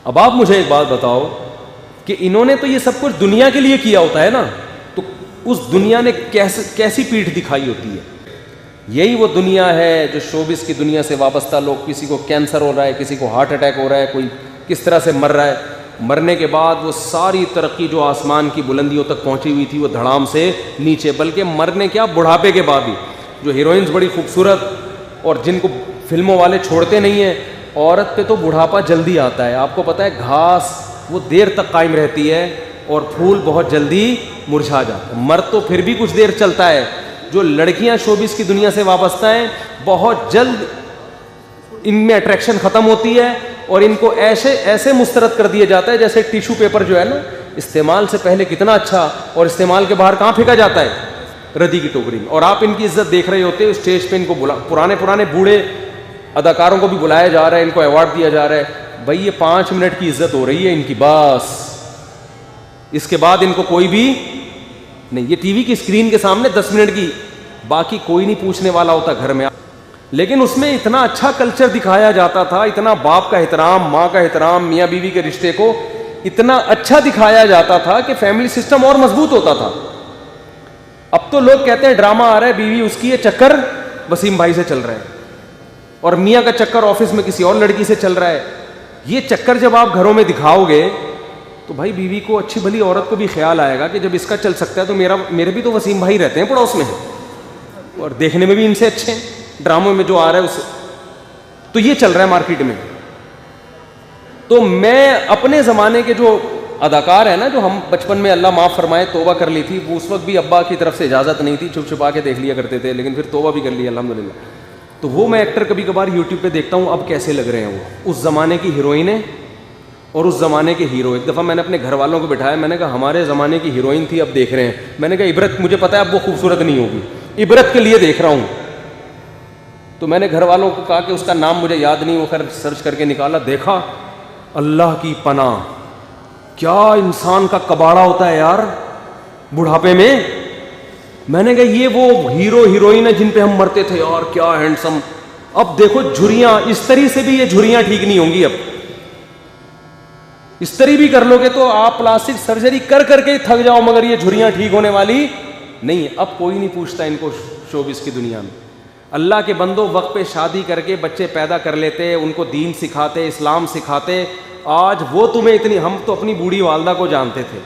अब आप मुझे एक बात बताओ कि इन्होंने तो ये सब कुछ दुनिया के लिए किया होता है ना, तो उस दुनिया ने कैसी पीठ दिखाई होती है। यही वो दुनिया है जो शोबिस की दुनिया से वाबस्ता लोग, किसी को कैंसर हो रहा है, किसी को हार्ट अटैक हो रहा है, कोई किस तरह से मर रहा है, मरने के बाद वो सारी तरक्की जो आसमान की बुलंदियों तक पहुंची हुई थी वो धड़ाम से नीचे, बल्कि मरने क्या बुढ़ापे के बाद भी। जो हीरोइंस बड़ी खूबसूरत और जिनको फिल्मों वाले छोड़ते नहीं हैं, औरत पे तो बुढ़ापा जल्दी आता है। आपको पता है घास वो देर तक कायम रहती है और फूल बहुत जल्दी मुरझा जाता है। मर्द तो फिर भी कुछ देर चलता है। जो लड़कियां शोबिस की दुनिया से वाबस्ता हैं, बहुत जल्द इनमें अट्रैक्शन खत्म होती है और इनको ऐसे मुस्तरद कर दिया जाता है जैसे टिश्यू पेपर जो है ना, इस्तेमाल से पहले कितना अच्छा और इस्तेमाल के बाहर कहाँ फेंका जाता है, रद्दी की टोकरी में। और आप इनकी इज्जत देख रहे होते हो, स्टेज पे इनको पुराने बूढ़े अदाकारों को भी बुलाया जा रहा है, इनको अवार्ड दिया जा रहा है। भाई ये 5 मिनट की इज्जत हो रही है इनकी, बस इसके बाद इनको कोई भी नहीं। ये टीवी की स्क्रीन के सामने 10 मिनट की, बाकी कोई नहीं पूछने वाला होता घर में। लेकिन उसमें इतना अच्छा कल्चर दिखाया जाता था, इतना बाप का एहतराम, माँ का एहतराम, मियाँ बीवी के रिश्ते को इतना अच्छा दिखाया जाता था कि फैमिली सिस्टम और मजबूत होता था। अब तो लोग कहते हैं ड्रामा आ रहा है, बीवी उसकी ये चक्कर वसीम भाई से चल रहा है और मियाँ का चक्कर ऑफिस में किसी और लड़की से चल रहा है। ये चक्कर जब आप घरों में दिखाओगे तो भाई बीवी को, अच्छी भली औरत को भी ख्याल आएगा कि जब इसका चल सकता है तो मेरे भी तो वसीम भाई रहते हैं पड़ोस में और देखने में भी इनसे अच्छे हैं। ड्रामों में जो आ रहा है उससे तो ये चल रहा है मार्केट में। तो मैं अपने ज़माने के जो अदाकार है ना, जो हम बचपन में अल्लाह माफ़ फरमाए तौबा कर ली थी, वो उस वक्त भी अब्बा की तरफ से इजाज़त नहीं थी, छुप छुपा के देख लिया करते थे, लेकिन फिर तौबा भी कर लिया अल्हम्दुलिल्लाह। तो वो मैं एक्टर कभी कभार यूट्यूब पे देखता हूँ, अब कैसे लग रहे हैं वो, उस ज़माने की हीरोइनें और उस ज़माने के हीरो। एक दफ़ा मैंने अपने घर वालों को बिठाया, मैंने कहा हमारे ज़माने की हीरोइन थी, अब देख रहे हैं। मैंने कहा इबरत, मुझे पता है अब वो खूबसूरत नहीं होगी, इबरत के लिए देख रहा हूँ। तो मैंने घर वालों को कहा कि उसका नाम मुझे याद नहीं, वो खैर सर्च करके निकाला, देखा, अल्लाह की पनाह, क्या इंसान का कबाड़ा होता है यार बुढ़ापे में। मैंने कहा ये वो हीरो हीरोइन है जिन पे हम मरते थे यार, क्या हैंडसम। अब देखो झुर्रियां, इस तरी से भी ये झुर्रियां ठीक नहीं होंगी। अब इस तरी भी कर लोगे तो आप प्लास्टिक सर्जरी कर करके थक जाओ, मगर ये झुर्रियां ठीक होने वाली नहीं है। अब कोई नहीं पूछता इनको शोबिस की दुनिया में। अल्लाह के बंदो वक्त पे शादी करके बच्चे पैदा कर लेते, उनको दीन सिखाते, इस्लाम सिखाते। आज वो तुम्हें इतनी, हम तो अपनी बूढ़ी वालदा को जानते थे,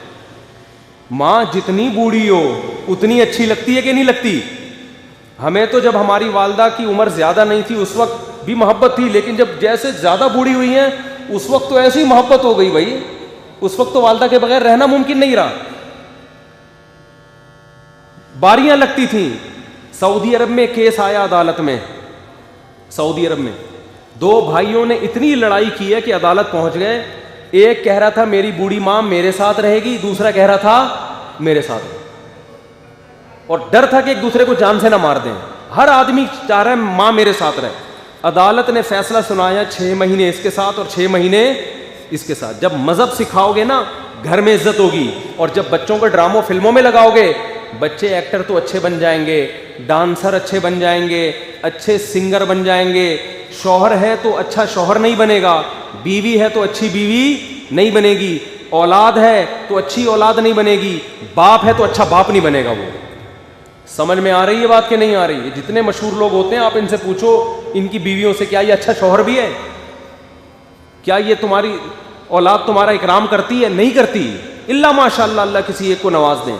माँ जितनी बूढ़ी हो उतनी अच्छी लगती है कि नहीं लगती। हमें तो जब हमारी वालदा की उम्र ज्यादा नहीं थी उस वक्त भी मोहब्बत थी, लेकिन जब जैसे ज्यादा बूढ़ी हुई हैं उस वक्त तो ऐसी मोहब्बत हो गई भाई, उस वक्त तो वालदा के बगैर रहना मुमकिन नहीं रहा। बारियां लगती थी। सऊदी अरब में केस आया अदालत में, सऊदी अरब में 2 भाइयों ने इतनी लड़ाई की है कि अदालत पहुंच गए। एक कह रहा था मेरी बूढ़ी मां मेरे साथ रहेगी, दूसरा कह रहा था मेरे साथ, और डर था कि एक दूसरे को जान से ना मार दें। हर आदमी चाह रहा है मां मेरे साथ रहे। अदालत ने फैसला सुनाया 6 महीने इसके साथ और 6 महीने इसके साथ। जब मजहब सिखाओगे ना घर में इज्जत होगी, और जब बच्चों को ड्रामों फिल्मों में लगाओगे, बच्चे एक्टर तो अच्छे बन जाएंगे, डांसर अच्छे बन जाएंगे, अच्छे सिंगर बन जाएंगे। शौहर है तो अच्छा शौहर नहीं बनेगा, बीवी है तो अच्छी बीवी नहीं बनेगी, औलाद है तो अच्छी औलाद नहीं बनेगी, बाप है तो अच्छा बाप नहीं बनेगा। वो समझ में आ रही है बात कि नहीं आ रही है? जितने मशहूर लोग होते हैं आप इनसे पूछो इनकी बीवियों से, क्या ये अच्छा शौहर भी है? क्या ये तुम्हारी औलाद तुम्हारा इकराम करती है? नहीं करती, इल्ला माशाअल्लाह, अल्लाह किसी एक को नवाज दें।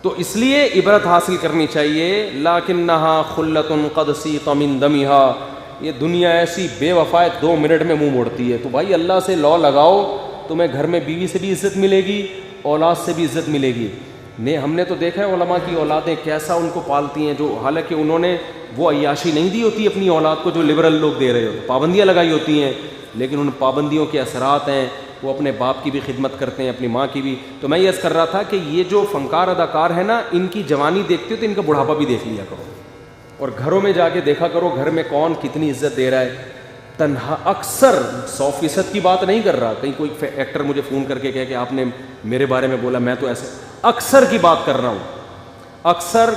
तो इसलिए इबरत हासिल करनी चाहिए। लाकिन्नहा खुल्लतुन क़द सीक़ मिन दमिहा, ये दुनिया ऐसी बेवफा है 2 मिनट में मुंह मोड़ती है। तो भाई अल्लाह से लॉ लगाओ, तुम्हें घर में बीवी से भी इज्जत मिलेगी, औलाद से भी इज्जत मिलेगी। ने हमने तो देखा है उलमा की औलादें कैसा उनको पालती हैं, जो हालांकि उन्होंने वो अय्याशी नहीं दी होती अपनी औलाद को जो लिबरल लोग दे रहे हो, पाबंदियाँ लगाई होती हैं, लेकिन उन पाबंदियों के असरात हैं, वो अपने बाप की भी खिदमत करते हैं, अपनी माँ की भी। तो मैं ये अर्ज़ कर रहा था कि ये जो फनकार अदाकार है ना, इनकी जवानी देखते हो तो इनका बुढ़ापा भी देख लिया करो, और घरों में जाके देखा करो घर में कौन कितनी इज्जत दे रहा है। तन्हा अक्सर 100% की बात नहीं कर रहा, कहीं कोई एक्टर मुझे फ़ोन करके कहे कि आपने मेरे बारे में बोला, मैं तो ऐसे, अक्सर की बात कर रहा हूँ। अक्सर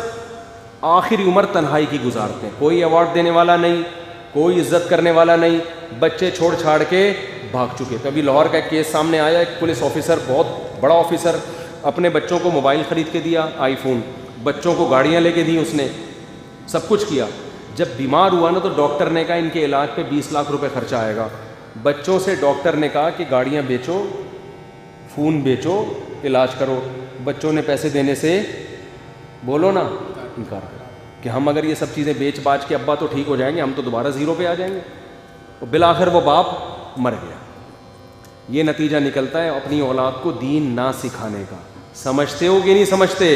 आखिरी उम्र तन्हाई की गुजारते हैं, कोई अवार्ड देने वाला नहीं, कोई इज्जत करने वाला नहीं, बच्चे छोड़ छाड़ के भाग चुके। तो अभी लाहौर का एक केस सामने आया, एक पुलिस ऑफिसर, बहुत बड़ा ऑफिसर, अपने बच्चों को मोबाइल ख़रीद के दिया, आईफोन, बच्चों को गाड़ियाँ लेके दी उसने, सब कुछ किया। जब बीमार हुआ ना तो डॉक्टर ने कहा इनके इलाज पे 20 लाख रुपए खर्चा आएगा। बच्चों से डॉक्टर ने कहा कि गाड़ियाँ बेचो, फ़ोन बेचो, इलाज करो। बच्चों ने पैसे देने से बोलो ना इनकार कर कि हम अगर ये सब चीज़ें बेच बाच के अब्बा तो ठीक हो जाएंगे, हम तो दोबारा ज़ीरो पे आ जाएंगे। और बिलाखिर वो बाप मर गया। ये नतीजा निकलता है अपनी औलाद को दीन ना सिखाने का। समझते हो कि नहीं समझते?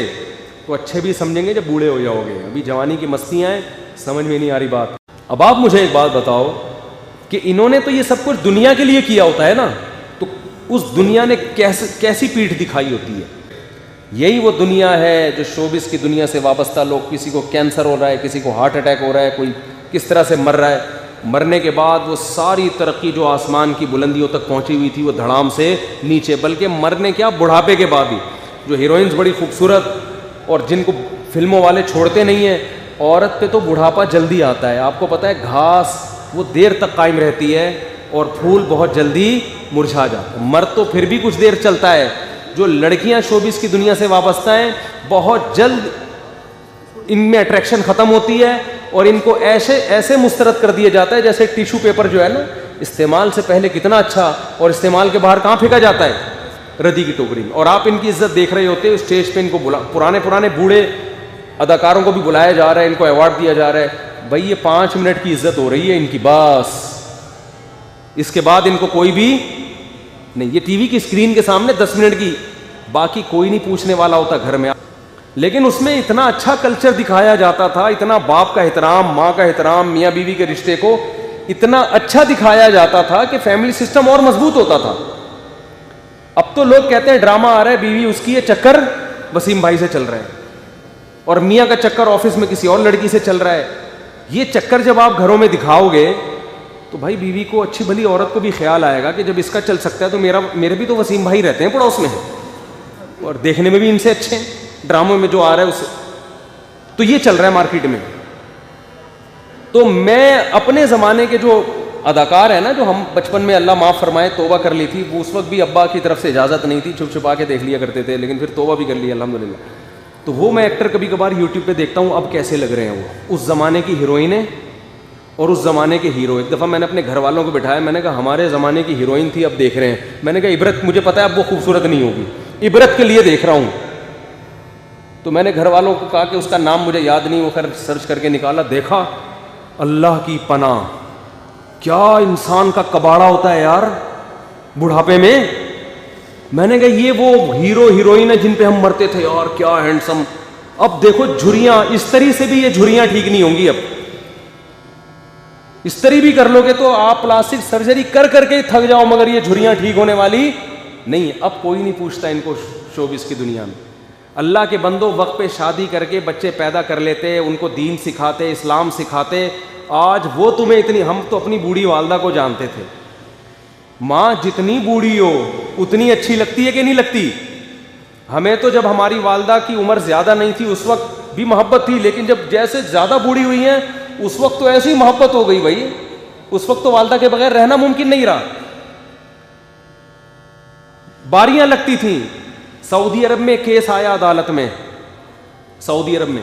तो अच्छे भी समझेंगे जब बूढ़े हो जाओगे। अभी जवानी की मस्तियाँ हैं, समझ में नहीं आ रही बात। अब आप मुझे एक बात बताओ कि इन्होंने तो ये सब कुछ दुनिया के लिए किया होता है ना, तो उस दुनिया ने कैसी पीठ दिखाई होती है। यही वो दुनिया है जो शोबिस की दुनिया से वाबस्ता लोग, किसी को कैंसर हो रहा है, किसी को हार्ट अटैक हो रहा है, कोई किस तरह से मर रहा है, मरने के बाद वो सारी तरक्की जो आसमान की बुलंदियों तक पहुंची हुई थी वो धड़ाम से नीचे, बल्कि मरने क्या बुढ़ापे के बाद ही। जो हीरोइंस बड़ी खूबसूरत और जिनको फिल्मों वाले छोड़ते नहीं हैं, औरत पे तो बुढ़ापा जल्दी आता है। आपको पता है घास वो देर तक कायम रहती है और फूल बहुत जल्दी मुरझा जाता है। मर्द तो फिर भी कुछ देर चलता है। जो लड़कियां शोबिस की दुनिया से वाबस्ता हैं, बहुत जल्द इनमें अट्रैक्शन खत्म होती है और इनको ऐसे मुस्तरद कर दिया जाता है जैसे टिश्यू पेपर जो है ना, इस्तेमाल से पहले कितना अच्छा और इस्तेमाल के बाहर कहाँ फेंका जाता है, रद्दी की टोकरी में। और आप इनकी इज्जत देख रहे होते हो, स्टेज पे इनको पुराने बूढ़े अदाकारों को भी बुलाया जा रहा है, इनको अवार्ड दिया जा रहा है। भाई ये 5 मिनट की इज्जत हो रही है इनकी, बस इसके बाद इनको कोई भी नहीं। ये टीवी की स्क्रीन के सामने 10 मिनट की, बाकी कोई नहीं पूछने वाला होता घर में। लेकिन उसमें इतना अच्छा कल्चर दिखाया जाता था, इतना बाप का एहतराम, माँ का एहतराम, मियाँ बीवी के रिश्ते को इतना अच्छा दिखाया जाता था कि फैमिली सिस्टम और मजबूत होता था। अब तो लोग कहते हैं ड्रामा आ रहा है, बीवी उसकी है, चक्कर वसीम भाई से चल रहा है, और मियाँ का चक्कर ऑफिस में किसी और लड़की से चल रहा है। ये चक्कर जब आप घरों में दिखाओगे तो भाई बीवी को, अच्छी भली औरत को भी ख्याल आएगा कि जब इसका चल सकता है तो मेरे भी तो वसीम भाई रहते हैं पड़ोस में, और देखने में भी इनसे अच्छे हैं, ड्रामों में जो आ रहा है उससे। तो ये चल रहा है मार्केट में। तो मैं अपने ज़माने के जो अदाकार है ना, जो हम बचपन में अल्लाह माफ़ फरमाए तौबा कर ली थी, वो उस वक्त भी अब्बा की तरफ से इजाज़त नहीं थी, छुप छुपा के देख लिया करते थे, लेकिन फिर तौबा भी कर लिया अल्हम्दुलिल्लाह। तो वो मैं एक्टर कभी कभार यूट्यूब पे देखता हूँ, अब कैसे लग रहे हैं वो, उस ज़माने की हीरोइनें और उस ज़माने के हीरो। एक दफ़ा मैंने अपने घर वालों को बिठाया, मैंने कहा हमारे ज़माने की हीरोइन थी, अब देख रहे हैं। मैंने कहा इबरत, मुझे पता है अब वो खूबसूरत नहीं होगी, इबरत के लिए देख रहा हूँ। तो मैंने घर वालों को कहा कि उसका नाम मुझे याद नहीं, वो खैर सर्च करके निकाला, देखा, अल्लाह की पनाह, क्या इंसान का कबाड़ा होता है यार बुढ़ापे में। मैंने कहा ये वो हीरो हीरोइन है जिन पे हम मरते थे यार, क्या हैंडसम। अब देखो झुर्रियां, इस तरी से भी ये झुर्रियां ठीक नहीं होंगी। अब इस तरी भी कर लोगे तो आप प्लास्टिक सर्जरी कर करके थक जाओ, मगर ये झुर्रियां ठीक होने वाली नहीं। अब कोई नहीं पूछता इनको शोबिस की दुनिया में। अल्लाह के बंदो वक्त पे शादी करके बच्चे पैदा कर लेते, उनको दीन सिखाते, इस्लाम सिखाते। आज वो तुम्हें इतनी, हम तो अपनी बूढ़ी वालदा को जानते थे, माँ जितनी बूढ़ी हो उतनी अच्छी लगती है कि नहीं लगती। हमें तो जब हमारी वालदा की उम्र ज्यादा नहीं थी उस वक्त भी मोहब्बत थी, लेकिन जब जैसे ज्यादा बूढ़ी हुई है उस वक्त तो ऐसी मोहब्बत हो गई भाई, उस वक्त तो वालदा के बगैर रहना मुमकिन नहीं रहा। बारियां लगती थी। सऊदी अरब में केस आया अदालत में, सऊदी अरब में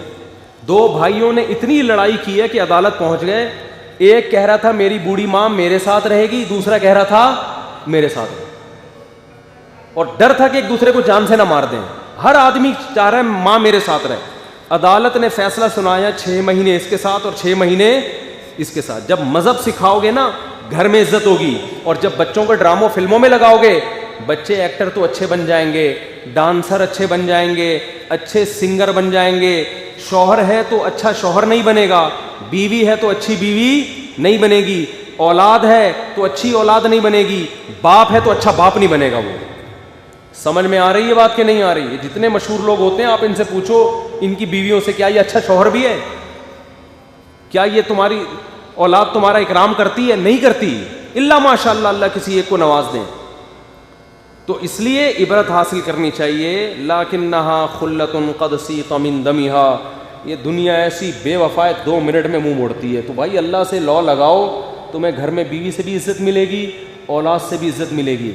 2 भाइयों ने इतनी लड़ाई की है कि अदालत पहुंच गए। एक कह रहा था मेरी बूढ़ी मां मेरे साथ रहेगी, दूसरा कह रहा था मेरे साथ रहेगी, और डर था कि एक दूसरे को जान से ना मार दें। हर आदमी चाह रहा है मां मेरे साथ रहे। अदालत ने फैसला सुनाया 6 महीने इसके साथ और 6 महीने इसके साथ। जब मजहब सिखाओगे ना घर में इज्जत होगी, और जब बच्चों को ड्रामों फिल्मों में लगाओगे, बच्चे एक्टर तो अच्छे बन जाएंगे, डांसर अच्छे बन जाएंगे, अच्छे सिंगर बन जाएंगे। शौहर है तो अच्छा शौहर नहीं बनेगा, बीवी है तो अच्छी बीवी नहीं बनेगी, औलाद है तो अच्छी औलाद नहीं बनेगी, बाप है तो अच्छा बाप नहीं बनेगा। वो समझ में आ रही है बात कि नहीं आ रही है? जितने मशहूर लोग होते हैं आप इनसे पूछो इनकी बीवियों से, क्या ये अच्छा शौहर भी है? क्या ये तुम्हारी औलाद तुम्हारा इकराम करती है? नहीं करती, इल्ला माशाअल्लाह अल्लाह किसी एक को नवाज दें। तो इसलिए इबरत हासिल करनी चाहिए। लाकिन्नहा खुल्लतुन क़द सीक़ मिन दमिहा, ये दुनिया ऐसी बेवफा है 2 मिनट में मुंह मोड़ती है। तो भाई अल्लाह से लौ लगाओ, तुम्हें घर में बीवी से भी इज्जत मिलेगी, औलाद से भी इज़्ज़त मिलेगी।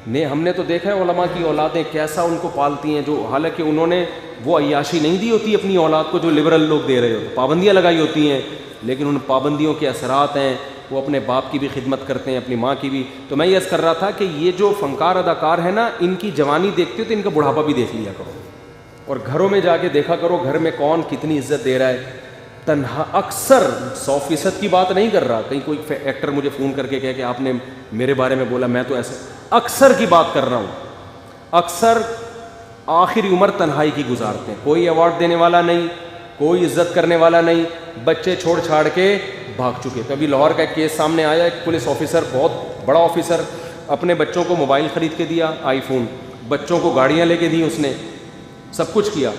ने हमने तो देखा है उलमा की औलादें कैसा उनको पालती हैं, जो हालांकि उन्होंने वो अय्याशी नहीं दी होती अपनी औलाद को जो लिबरल लोग दे रहे हो, पाबंदियाँ लगाई होती हैं, लेकिन उन पाबंदियों के असरात हैं, वो अपने बाप की भी खिदमत करते हैं, अपनी माँ की भी। तो मैं ये अर्ज़ कर रहा था कि ये जो फ़नकार अदाकार है ना, इनकी जवानी देखते हो तो इनका बुढ़ापा भी देख लिया करो, और घरों में जाके देखा करो घर में कौन कितनी इज्जत दे रहा है। तन्हा अक्सर 100% की बात नहीं कर रहा, कहीं कोई एक्टर मुझे फ़ोन करके कहे कि आपने मेरे बारे में बोला, मैं तो ऐसे अक्सर की बात कर रहा हूँ। अक्सर आखिरी उम्र तन्हाई की गुजारते हैं, कोई अवार्ड देने वाला नहीं, कोई इज्जत करने वाला नहीं, बच्चे छोड़ छाड़ के भाग चुके। तो अभी लाहौर का एक केस सामने आया, एक पुलिस ऑफिसर, बहुत बड़ा ऑफिसर, अपने बच्चों को मोबाइल ख़रीद के दिया, आईफोन, बच्चों को गाड़ियाँ लेके दी उसने, सब कुछ किया।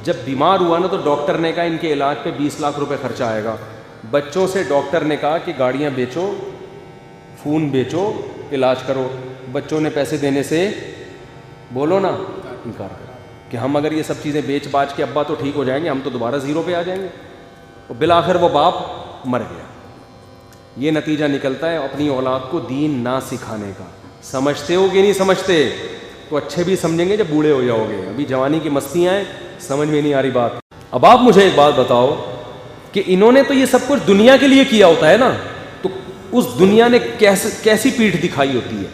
जब बीमार हुआ ना तो डॉक्टर ने कहा इनके इलाज पे 20 लाख रुपए खर्चा आएगा। बच्चों से डॉक्टर ने कहा कि गाड़ियाँ बेचो, फ़ोन बेचो, इलाज करो। बच्चों ने पैसे देने से बोलो ना इनकार करा कि हम अगर ये सब चीज़ें बेच बाच के अब्बा तो ठीक हो जाएंगे, हम तो दोबारा ज़ीरो पे आ जाएंगे। और बिलाखिर वो बाप मर गया। ये नतीजा निकलता है अपनी औलाद को दीन ना सिखाने का। समझते हो कि नहीं समझते? तो अच्छे भी समझेंगे जब बूढ़े हो जाओगे, अभी जवानी की मस्तियाँ हैं, समझ में नहीं आ रही बात। अब आप मुझे एक बात बताओ कि इन्होंने तो ये सब कुछ दुनिया के लिए किया होता है ना, तो उस दुनिया ने कैसी पीठ दिखाई होती है?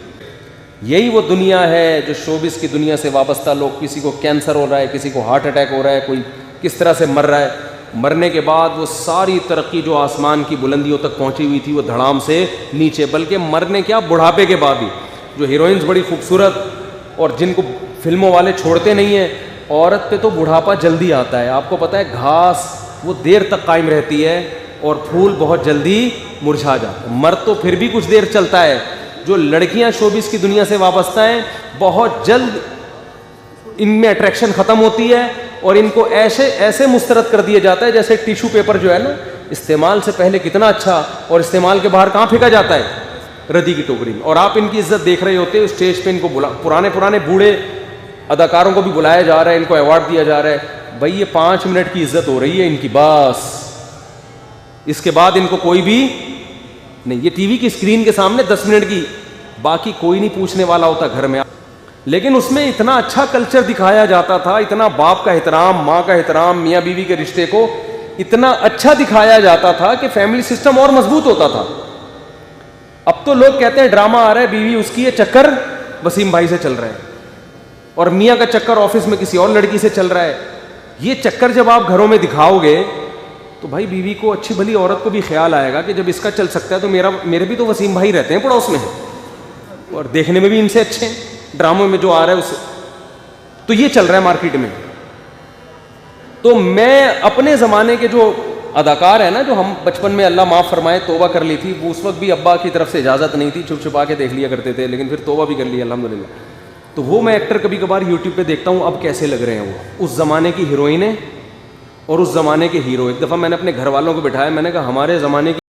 यही वो दुनिया है जो शोबिस की दुनिया से वाबस्ता लोग, किसी को कैंसर हो रहा है, किसी को हार्ट अटैक हो रहा है, कोई किस तरह से मर रहा है, मरने के बाद वो सारी तरक्की जो आसमान की बुलंदियों तक पहुंची हुई थी वो धड़ाम से नीचे, बल्कि मरने क्या बुढ़ापे के बाद भी। जो हीरोइंस बड़ी खूबसूरत और जिनको फिल्मों वाले छोड़ते नहीं हैं, औरत पे तो बुढ़ापा जल्दी आता है। आपको पता है घास वो देर तक कायम रहती है और फूल बहुत जल्दी मुरझा जाता है, मर्द तो फिर भी कुछ देर चलता है। जो लड़कियां शोबिस की दुनिया से वाबस्ता हैं, बहुत जल्द इनमें अट्रैक्शन ख़त्म होती है और इनको ऐसे मुस्तरद कर दिया जाता है जैसे टिश्यू पेपर जो है ना, इस्तेमाल से पहले कितना अच्छा और इस्तेमाल के बाहर कहाँ फेंका जाता है, रद्दी की टोकरी में। और आप इनकी इज्जत देख रहे होते हो, स्टेज पे इनको पुराने बूढ़े अदाकारों को भी बुलाया जा रहा है, इनको अवार्ड दिया जा रहा है। भाई ये 5 मिनट की इज्जत हो रही है इनकी, बस इसके बाद इनको कोई भी नहीं। ये टीवी की स्क्रीन के सामने 10 मिनट की, बाकी कोई नहीं पूछने वाला होता घर में। लेकिन उसमें इतना अच्छा कल्चर दिखाया जाता था, इतना बाप का एहतराम, माँ का एहतराम, मियाँ बीवी के रिश्ते को इतना अच्छा दिखाया जाता था कि फैमिली सिस्टम और मजबूत होता था। अब तो लोग कहते हैं ड्रामा आ रहा है, बीवी उसकी है, चक्कर वसीम भाई से चल रहा है, और मियाँ का चक्कर ऑफिस में किसी और लड़की से चल रहा है। ये चक्कर जब आप घरों में दिखाओगे तो भाई बीवी को, अच्छी भली औरत को भी ख्याल आएगा कि जब इसका चल सकता है तो मेरे भी तो वसीम भाई रहते हैं पड़ोस में, और देखने में भी इनसे अच्छे हैं, ड्रामों में जो आ रहा है उससे। तो ये चल रहा है मार्केट में। तो मैं अपने ज़माने के जो अदाकार है ना, जो हम बचपन में अल्लाह माफ़ फरमाए तौबा कर ली थी, वो उस वक्त भी अब्बा की तरफ से इजाज़त नहीं थी, छुप छुपा के देख लिया करते थे, लेकिन फिर तौबा भी कर लिया अल्हम्दुलिल्लाह। तो वो मैं एक्टर कभी कभार यूट्यूब पे देखता हूँ, अब कैसे लग रहे हैं वो, उस ज़माने की हीरोइनें और उस ज़माने के हीरो। एक दफ़ा मैंने अपने घर वालों को बिठाया, मैंने कहा हमारे ज़माने की